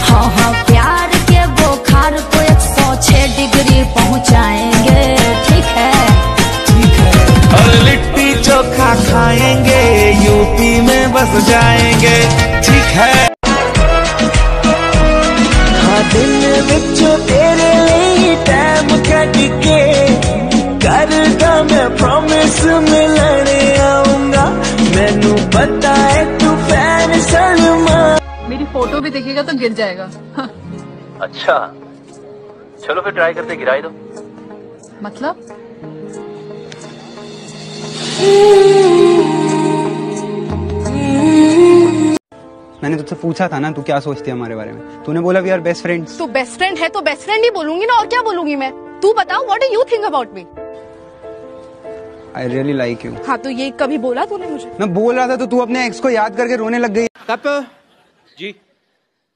हाँ हाँ प्यार के बुखार को 106 डिग्री पहुँचाएंगे। ठीक है और लिट्टी चोखा खाएंगे, यूपी में बस जाएंगे। ठीक है हाँ दिन विचों तेरे लिए टाइम कट के करदा मैं प्रॉमिस मिलने आऊंगा। मैनू पता है तू फैन सलमान। मेरी फोटो भी देखेगा तो गिर जाएगा। अच्छा चलो फिर ट्राई करते, गिराई दो। मतलब मैंने तुझसे पूछा था ना तू क्या सोचती है हमारे बारे में, तूने बोला वी आर बेस्ट फ्रेंड्स। तू बेस्ट फ्रेंड है तो बेस्ट फ्रेंड ही बोलूंगी ना, और क्या बोलूंगी मैं। तू बताओ what do you think about me. I really like you. हाँ तो ये कभी बोला तूने मुझे? मैं बोल रहा था तो तू अपने एक्स को याद करके रोने लग गई। पापा जी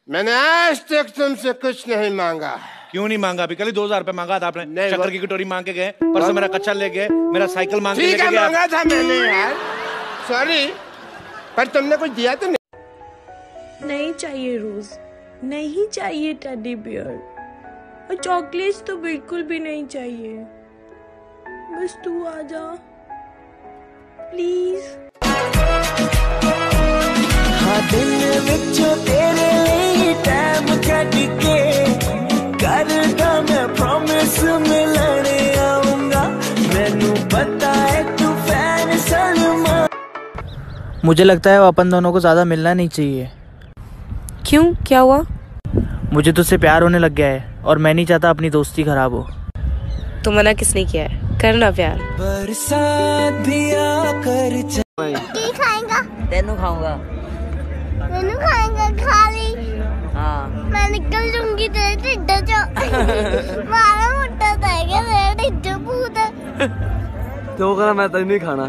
मैंने आज तक तुमसे कुछ नहीं मांगा। क्यों नहीं मांगा? अभी कल ही 2000 रुपए मांगा था आपने। नहीं, शक्कर की कटोरी मांग के गए, परसों मेरा कच्चा ले गए, मेरा साइकिल मांग के ठीक है गए। मांगा था मैंने यार, सॉरी, पर तुमने कुछ दिया तो नहीं। नहीं चाहिए रोज, नहीं चाहिए टेडी बियर, और चॉकलेट्स तो बिल्कुल भी नहीं चाहिए। बस तू आ जा प्लीज। हाँ दिन विचों तेरे लिए टाइम कट के करदा मैं प्रॉमिस मिलने आऊंगा। मैनू पता है तू फैन सलमान। मुझे लगता है वो अपन दोनों को ज्यादा मिलना नहीं चाहिए। क्यों, क्या हुआ? मुझे तुझसे प्यार होने लग गया है और मैं नहीं चाहता अपनी दोस्ती खराब हो। तो मना किसने किया है, करना प्यार। बरसात भी आकर खाएगा तेनू खाऊंगा। मैंने खाएगा, खा ली। हाँ मैं निकल जाऊंगी तेरे ढिड्ड से। मारा मोटा था क्या तेरा ढिड्ड भूत है। तो मैं तो नहीं खाना।